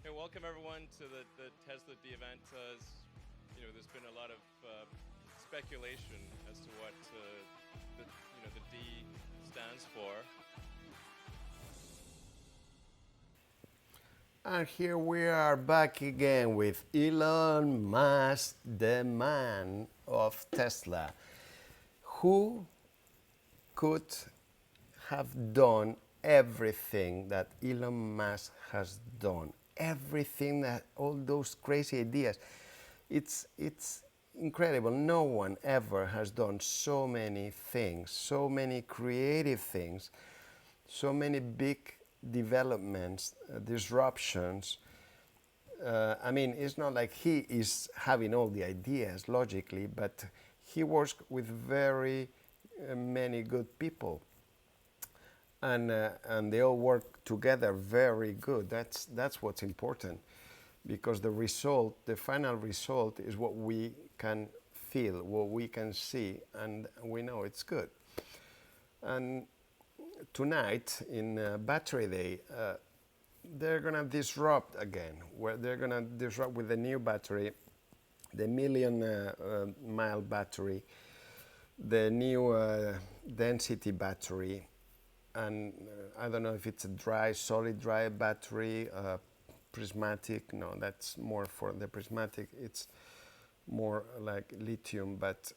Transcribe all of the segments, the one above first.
Hey, welcome everyone to the Tesla D event. There's been a lot of speculation as to what the D stands for. And here we are back again with Elon Musk, the man of Tesla, who could have done everything that Elon Musk has done. Everything that all those crazy ideas. It's incredible. No one ever has done so many things, so many creative things, so many big developments, disruptions. I mean, it's not like he is having all the ideas logically, but he works with very many good people, and they all work together very good. That's what's important, because the result, the final result, is what we can feel, what we can see, and we know it's good. And tonight in Battery Day, they're gonna disrupt again. Where they're gonna disrupt with the new battery, the million mile battery, the new density battery, and I don't know if it's a dry, solid dry battery, prismatic. No, that's more for the prismatic. It's more like lithium, but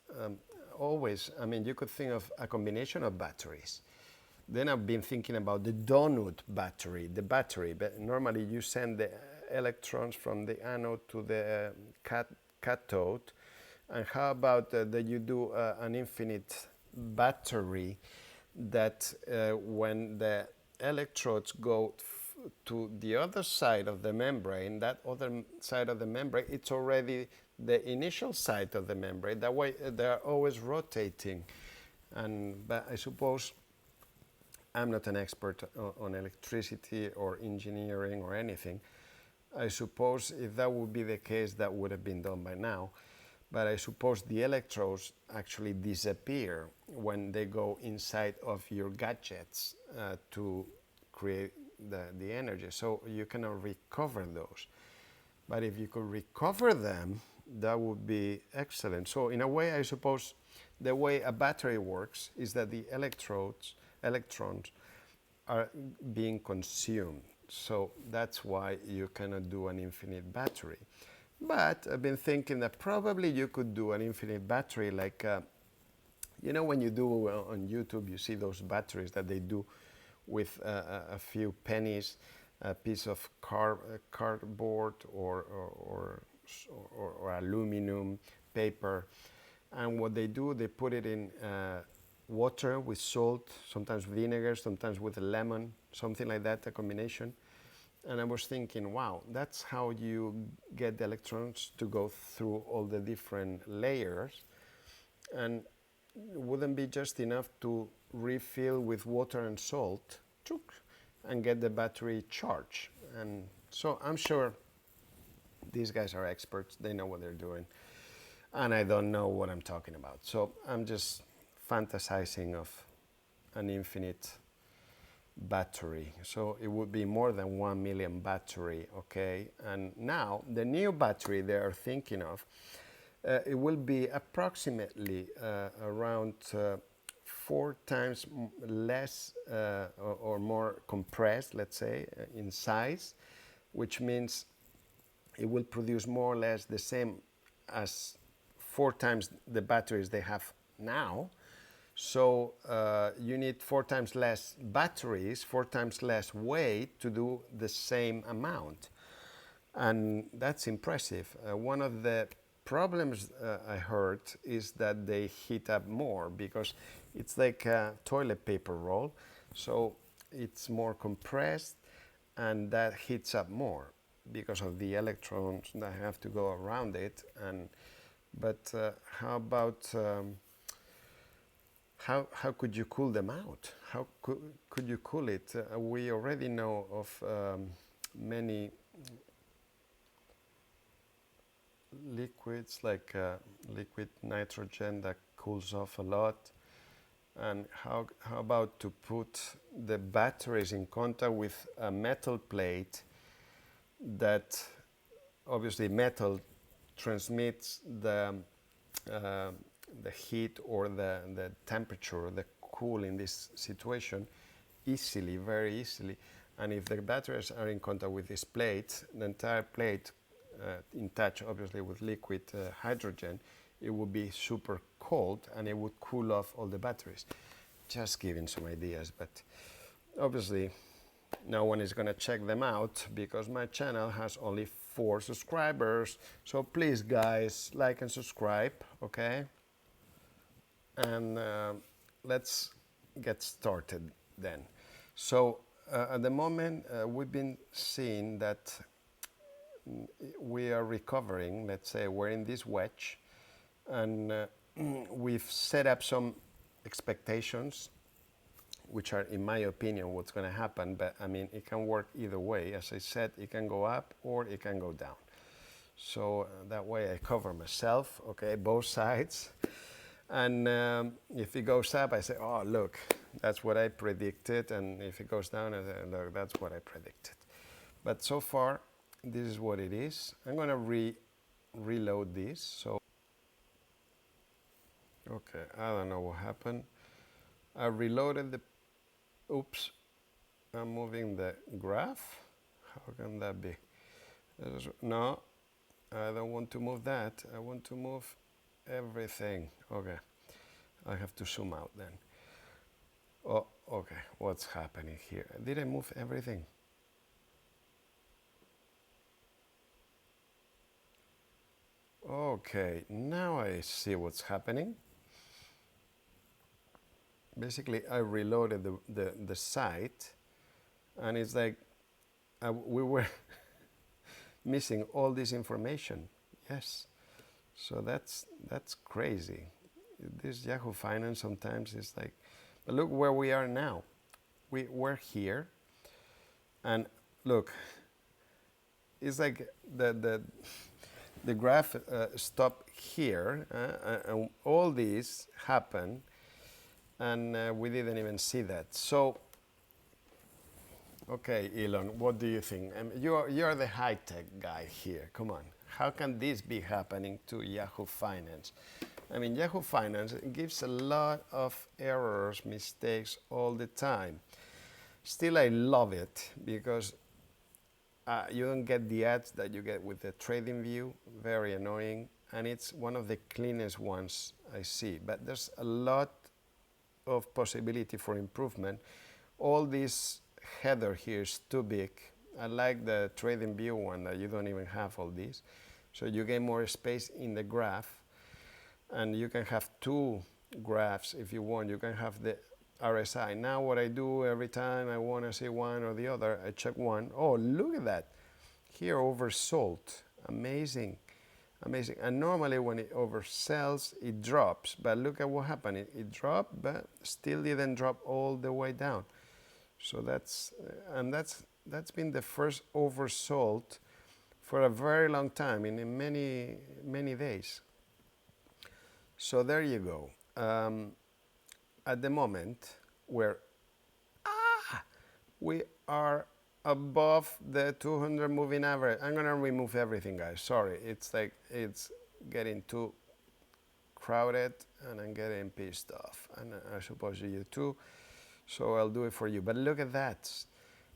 always, I mean, you could think of a combination of batteries. Then I've been thinking about the donut battery, the battery, but normally you send the electrons from the anode to the cathode. And how about that you do an infinite battery that when the electrodes go to the other side of the membrane, that other side of the membrane, it's already the initial side of the membrane. That way they're always rotating. But I suppose I'm not an expert on electricity or engineering or anything. I suppose if that would be the case, that would have been done by now. But I suppose the electrodes actually disappear when they go inside of your gadgets to create the energy. So you cannot recover those. But if you could recover them, that would be excellent. So in a way, I suppose the way a battery works is that the electrons are being consumed. So that's why you cannot do an infinite battery. But I've been thinking that probably you could do an infinite battery like, when you do on YouTube, you see those batteries that they do with a few pennies, a piece of cardboard or aluminum paper. And what they do, they put it in water with salt, sometimes vinegar, sometimes with lemon, something like that, a combination. And I was thinking, wow, that's how you get the electrons to go through all the different layers. And it wouldn't be just enough to refill with water and salt and get the battery charged. And so I'm sure these guys are experts. They know what they're doing. And I don't know what I'm talking about. So I'm just fantasizing of an infinite battery. So it would be more than 1 million battery, okay? And now the new battery they are thinking of, it will be approximately around 4 times less or more compressed, let's say, in size, which means it will produce more or less the same as 4 times the batteries they have now. So you need 4 times less batteries, 4 times less weight to do the same amount. And that's impressive. One of the problems I heard is that they heat up more because it's like a toilet paper roll. So it's more compressed and that heats up more because of the electrons that have to go around it. But how about how could you cool them out? How could you cool it? We already know of many liquids like liquid nitrogen that cools off a lot. And how about to put the batteries in contact with a metal plate that obviously metal transmits uh, the heat or the temperature, the cool in this situation easily, very easily. And if the batteries are in contact with this plate, the entire plate in touch obviously with liquid hydrogen, it would be super cold and it would cool off all the batteries. Just giving some ideas, but obviously no one is going to check them out because my channel has only 4 subscribers. So please guys, like and subscribe, okay? And let's get started then. So at the moment we've been seeing that we are recovering. Let's say we're in this wedge and we've set up some expectations which are, in my opinion, what's going to happen. But I mean, it can work either way. As I said, it can go up or it can go down. So that way I cover myself, okay, both sides. And if it goes up, I say, oh, look, that's what I predicted. And if it goes down, I say, look, that's what I predicted. But so far, this is what it is. I'm going to reload this. So, okay, I don't know what happened. I reloaded the, oops, I'm moving the graph. How can that be? No, I don't want to move that. I want to move everything. Okay, I have to zoom out then. Oh, okay, what's happening here? Did I move everything? Okay, now I see what's happening. Basically, I reloaded the site, and it's like we were missing all this information. Yes, so that's crazy. This Yahoo Finance sometimes is like, but look where we are now. We're here, and look, it's like the graph stopped here, and all these happened. And we didn't even see that. So, okay, Elon, what do you think? You're the high-tech guy here. Come on. How can this be happening to Yahoo Finance? I mean, Yahoo Finance gives a lot of errors, mistakes all the time. Still, I love it because you don't get the ads that you get with the TradingView. Very annoying. And it's one of the cleanest ones I see. But there's a lot of possibility for improvement. All this header here is too big. I like the TradingView one that you don't even have all these. So you get more space in the graph, and you can have 2 graphs if you want. You can have the RSI. Now what I do every time I want to see one or the other, I check one. Oh, look at that. Here oversold. Amazing. Amazing. And normally when it oversells, it drops. But look at what happened. It dropped, but still didn't drop all the way down. So that's been the first oversold for a very long time, in many days. So there you go. At the moment, we are above the 200 moving average. I'm gonna remove everything, guys. Sorry, it's like it's getting too crowded and I'm getting pissed off, and I suppose you too. So I'll do it for you. But look at that.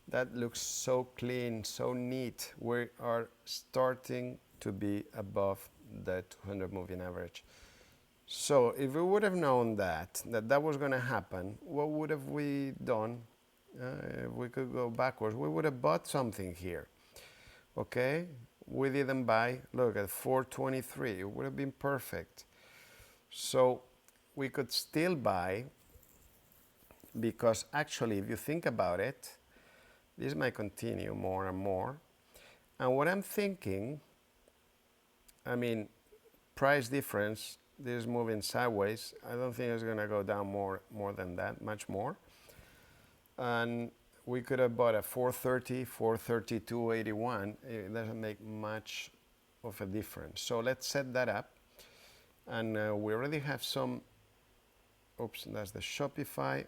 That looks so clean, so neat. We are starting to be above the 200 moving average. So if we would have known that was going to happen, what would have we done? If we could go backwards, we would have bought something here. Okay, we didn't buy. Look at 423. It would have been perfect. So we could still buy, because actually, if you think about it, this might continue more and more. And what I'm thinking, I mean, price difference, this is moving sideways. I don't think it's going to go down more than that, much more. And we could have bought a 430, 432.81. It doesn't make much of a difference. So let's set that up. And we already have some, oops, that's the Shopify.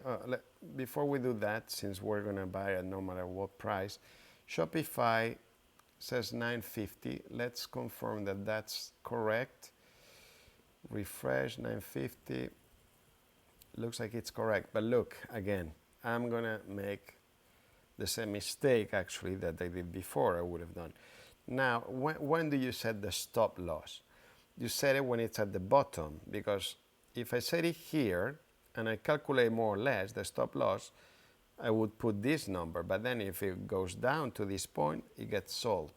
Before we do that, since we're going to buy it no matter what price, Shopify says 950. Let's confirm that that's correct. Refresh 950. Looks like it's correct, but look again, I'm gonna make the same mistake actually that I did before I would have done. Now, when do you set the stop loss? You set it when it's at the bottom, because if I set it here and I calculate more or less the stop loss, I would put this number, but then if it goes down to this point, it gets sold.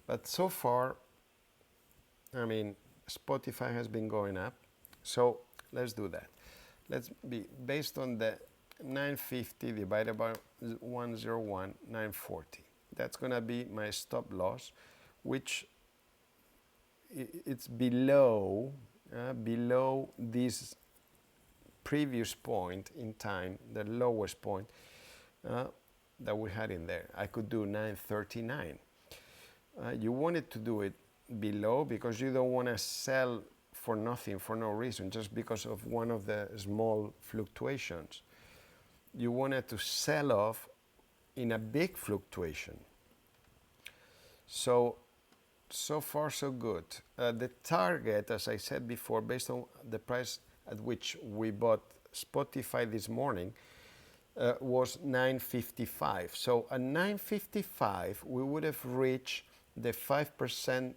But so far, I mean, Spotify has been going up, so let's do that. Let's be based on the 950 divided by 101, 940. That's gonna be my stop loss, which it's below this previous point in time, the lowest point that we had in there. I could do 939. You wanted to do it below because you don't want to sell for nothing, for no reason, just because of one of the small fluctuations. You wanted to sell off in a big fluctuation. So far so good. The target, as I said before, based on the price at which we bought Spotify this morning, was 955. So at 955, we would have reached the 5%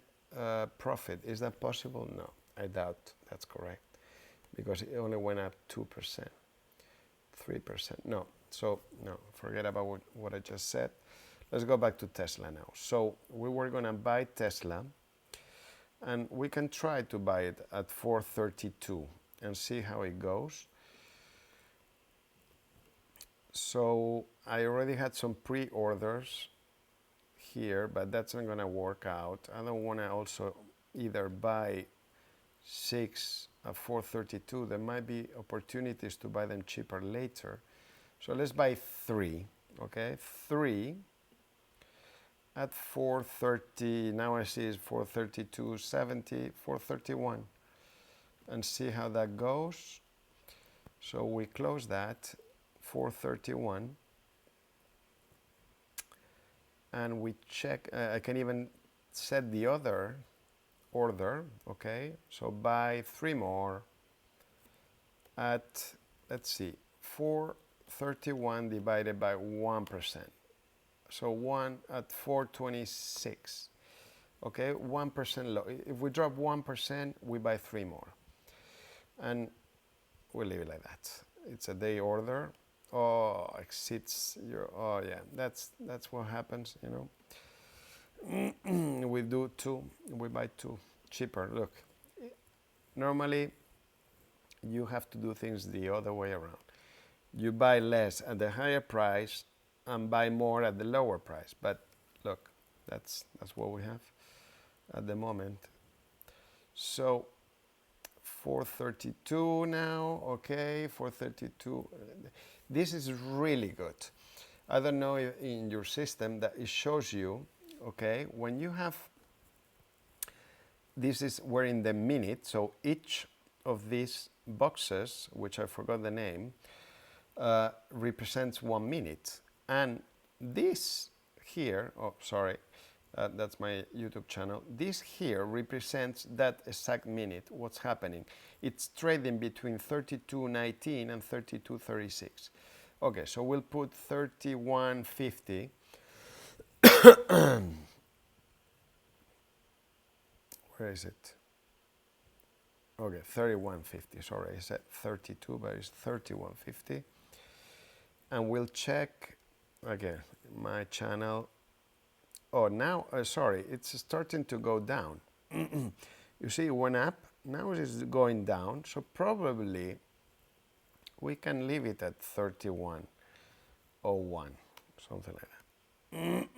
profit. Is that possible? No, I doubt that's correct, because it only went up 2%, 3%. No, so no, forget about what I just said. Let's go back to Tesla now. So we were going to buy Tesla, and we can try to buy it at 432 and see how it goes. So I already had some pre-orders here, but that's not going to work out. I don't want to also either buy 6 at 432. There might be opportunities to buy them cheaper later. So let's buy 3, okay? 3 at 430. Now I see it's 432.70, 431, and see how that goes. So we close that 431, and we check. I can even set the other order, okay? So buy 3 more at, let's see, 431 divided by 1%. So 1 at 426, okay? 1% low. If we drop 1%, we buy 3 more. And we'll leave it like that. It's a day order. Oh, exceeds your, oh yeah, that's what happens, you know. We do 2, we buy 2 cheaper. Look, normally you have to do things the other way around. You buy less at the higher price and buy more at the lower price. But look, that's what we have at the moment. So 432 now, okay, 432. This is really good. I don't know if in your system that it shows you, okay, when you have, this is, we're in the minute, so each of these boxes, which I forgot the name, represents 1 minute. And this here, oh, sorry, that's my YouTube channel. This here represents that exact minute, what's happening. It's trading between 32.19 and 32.36. Okay, so we'll put 31.50. Where is it? Okay, 31.50. Sorry, I said 32, but it's 31.50. And we'll check again my channel. Oh, now, sorry, it's starting to go down. You see, it went up, now it is going down, so probably we can leave it at 31.01, something like that.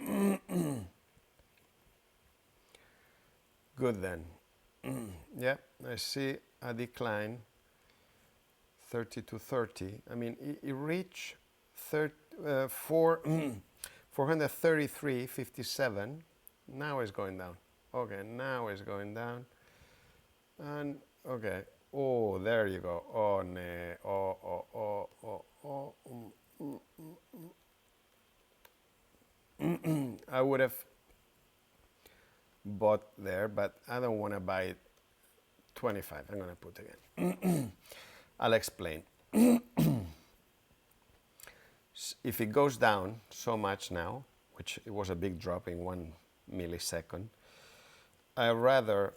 Good then. Yeah, I see a decline, 32.30. I mean, it reached 433.57. Now it's going down. Okay, now it's going down. And okay, oh, there you go. Oh, no. I would have bought there, but I don't want to buy it 25. I'm going to put again. I'll explain. If it goes down so much now, which it was a big drop in 1 millisecond, I'd rather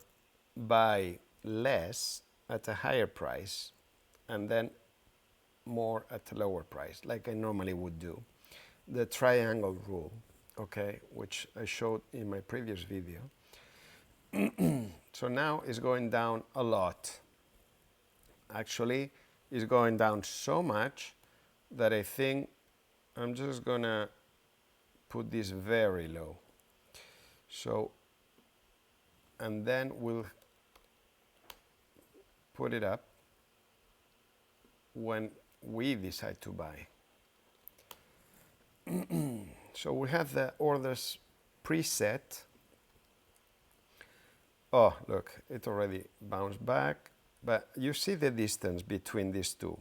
buy less at a higher price and then more at a lower price, like I normally would do. The triangle rule, okay, which I showed in my previous video. So now it's going down a lot. Actually, it's going down so much that I think I'm just gonna put this very low. So, and then we'll put it up when we decide to buy. So we have the orders preset. Oh, look, it already bounced back, but you see the distance between these two,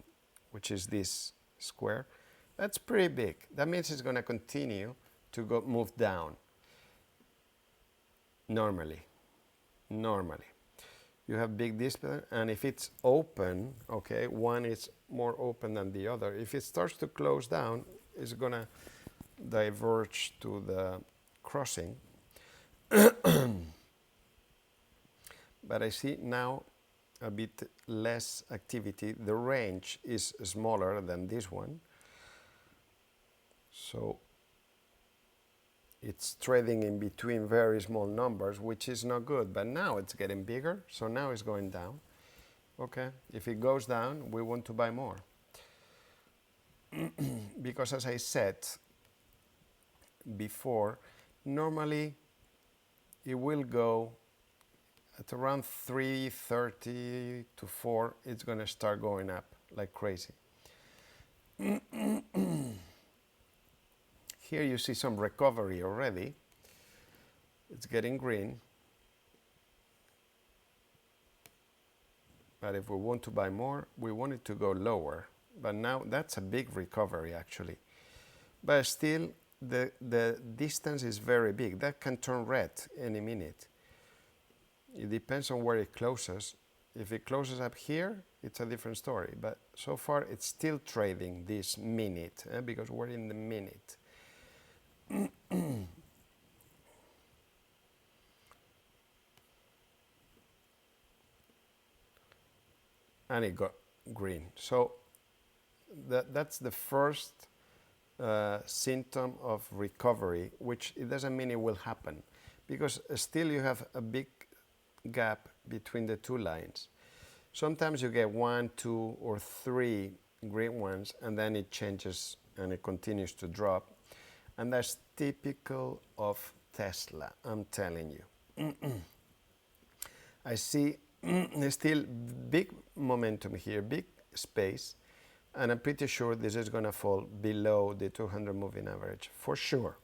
which is this square. That's pretty big. That means it's going to continue to move down. Normally. You have big distance, and if it's open, okay, one is more open than the other. If it starts to close down, it's going to diverge to the crossing. But I see now a bit less activity. The range is smaller than this one. So it's trading in between very small numbers, which is not good. But now it's getting bigger, so now it's going down. Okay, if it goes down, we want to buy more. Because as I said before, normally it will go at around 3:30 to 4, it's going to start going up like crazy. Here you see some recovery already. It's getting green. But if we want to buy more, we want it to go lower. But now that's a big recovery actually. But still, the distance is very big. That can turn red any minute. It depends on where it closes. If it closes up here, it's a different story. But so far, it's still trading this minute, because we're in the minute. And it got green. So that's the first symptom of recovery, which it doesn't mean it will happen, because still you have a big gap between the two lines. Sometimes you get 1, 2, or 3 green ones, and then it changes and it continues to drop. And that's typical of Tesla, I'm telling you. I see still big momentum here, big space, and I'm pretty sure this is going to fall below the 200 moving average, for sure.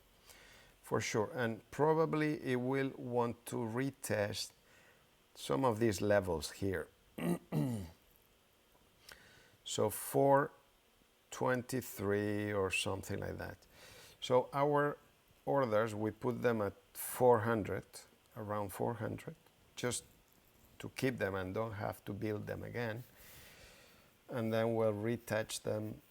And probably it will want to retest some of these levels here. So 423 or something like that. So our orders, we put them at 400, around 400, just to keep them and don't have to build them again. And then we'll retouch them.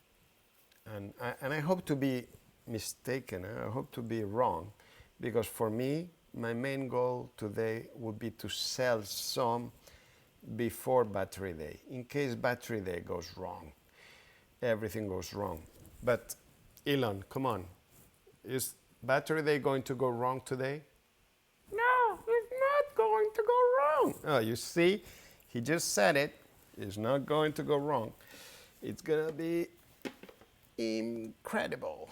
And I hope to be mistaken. I hope to be wrong, because for me, my main goal today would be to sell some before battery day, in case battery day goes wrong. Everything goes wrong. But Elon, come on. Is battery day going to go wrong today? No, it's not going to go wrong. Oh, you see, he just said it. It's not going to go wrong. It's going to be incredible.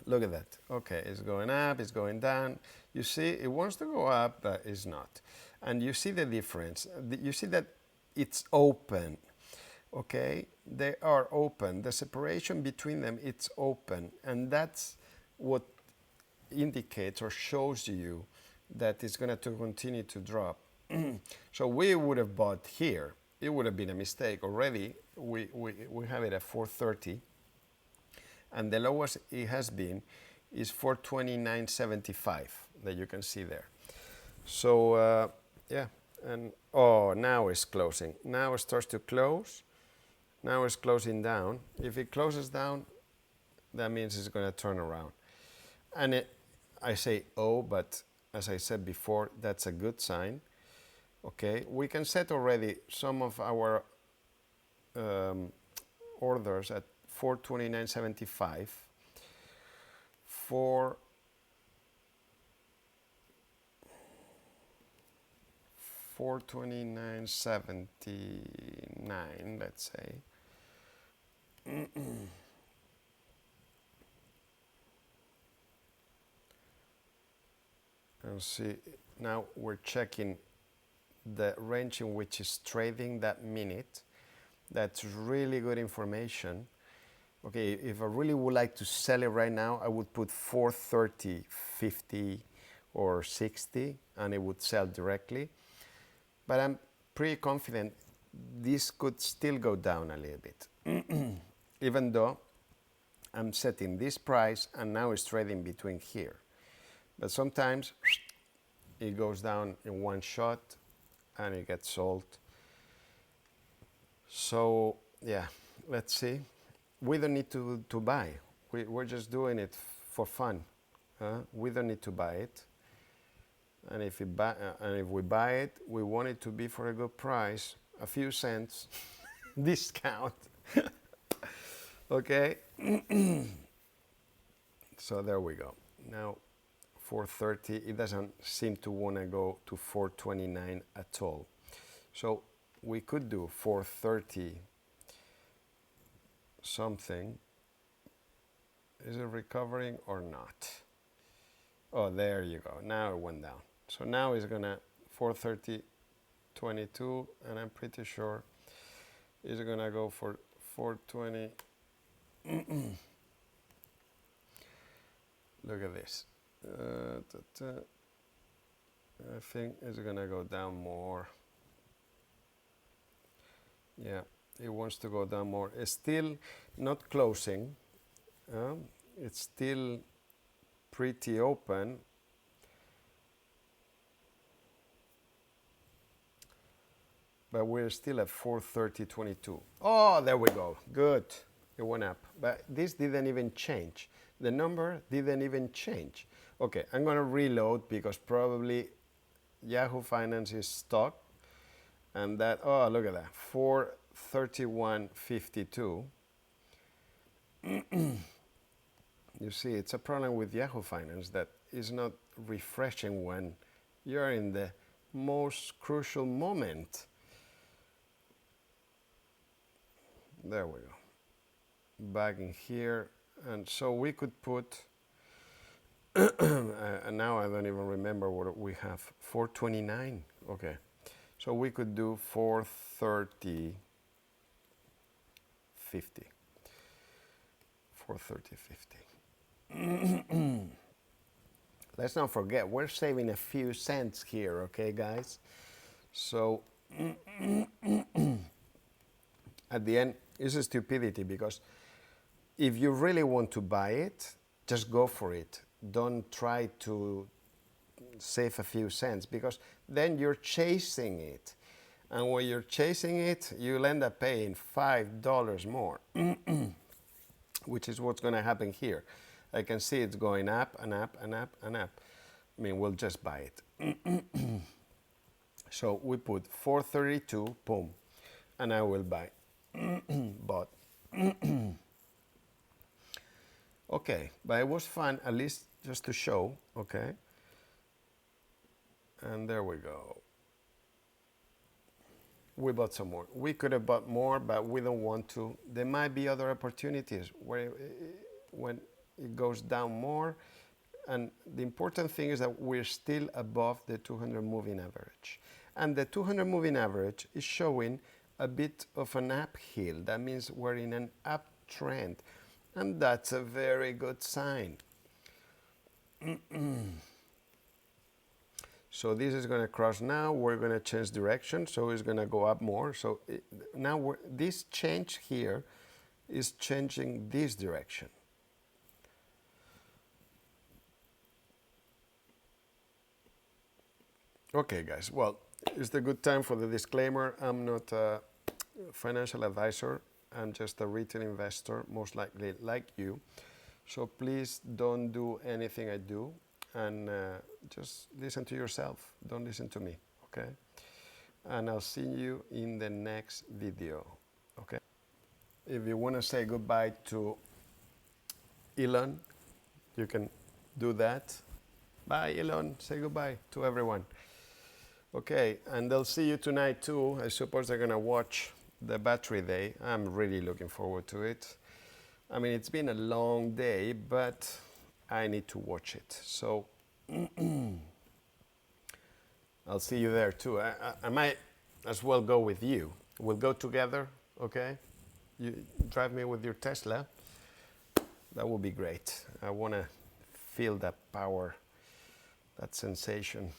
Look at that. Okay, it's going up, it's going down. You see, it wants to go up, but it's not. And you see the difference. You see that it's open. Okay, they are open. The separation between them, it's open. And that's what indicates or shows you that it's going to continue to drop. So we would have bought here. It would have been a mistake already. We have it at 430. And the lowest it has been is 429.75 that you can see there. So yeah, and oh, now it's closing. Now it starts to close. Now it's closing down. If it closes down, that means it's going to turn around. And I say oh, but as I said before, that's a good sign. Okay, we can set already some of our orders at 429.75 for 429.79, let's say. And see, now we're checking the range in which is trading that minute. That's really good information. Okay, if I really would like to sell it right now, I would put 430, 50 or 60 and it would sell directly. But I'm pretty confident this could still go down a little bit. Even though I'm setting this price and now it's trading between here. But sometimes it goes down in one shot and it gets sold. So yeah, let's see. We don't need to buy. We're just doing it for fun. We don't need to buy it. And if we buy it, we want it to be for a good price, a few cents discount. Okay. So there we go. Now 430, it doesn't seem to want to go to 429 at all. So we could do 430 something. Is it recovering or not? Oh, there you go. Now it went down. So now it's gonna 430.22, and I'm pretty sure it's gonna go for 420. Look at this. I think it's gonna go down more. Yeah, it wants to go down more. It's still not closing. It's still pretty open. But we're still at 430.22. Oh, there we go. Good. It went up. But this didn't even change. The number didn't even change. Okay, I'm going to reload because probably Yahoo Finance is stuck. And that, oh, look at that, 431.52. You see, it's a problem with Yahoo Finance that is not refreshing when you're in the most crucial moment. There we go. Back in here. And so we could put, and now I don't even remember what we have, 429. Okay. So we could do 430.50. 430.50. Let's not forget, we're saving a few cents here, okay, guys? So at the end, it's a stupidity because if you really want to buy it, just go for it. Don't try to save a few cents because then you're chasing it. And when you're chasing it, you'll end up paying $5 more, which is what's going to happen here. I can see it's going up and up and up and up. I mean, we'll just buy it. So we put 432, boom, and I will buy. Bought. Okay, but it was fun, at least just to show, okay? And there we go. We bought some more. We could have bought more, but we don't want to. There might be other opportunities where when it goes down more. And the important thing is that we're still above the 200 moving average. And the 200 moving average is showing a bit of an uphill. That means we're in an uptrend. And that's a very good sign. So this is going to cross now. We're going to change direction. So it's going to go up more. So now this change here is changing this direction. Okay, guys. Well, it's the good time for the disclaimer. I'm not a financial advisor. I'm just a retail investor, most likely like you. So please don't do anything I do, and just listen to yourself. Don't listen to me, okay? And I'll see you in the next video, okay? If you want to say goodbye to Elon, you can do that. Bye, Elon. Say goodbye to everyone. Okay, and they'll see you tonight too. I suppose they're gonna watch the battery day. I'm really looking forward to it. I mean, it's been a long day, but I need to watch it. So I'll see you there too. I might as well go with you. We'll go together, okay? You drive me with your Tesla. That would be great. I want to feel that power, that sensation.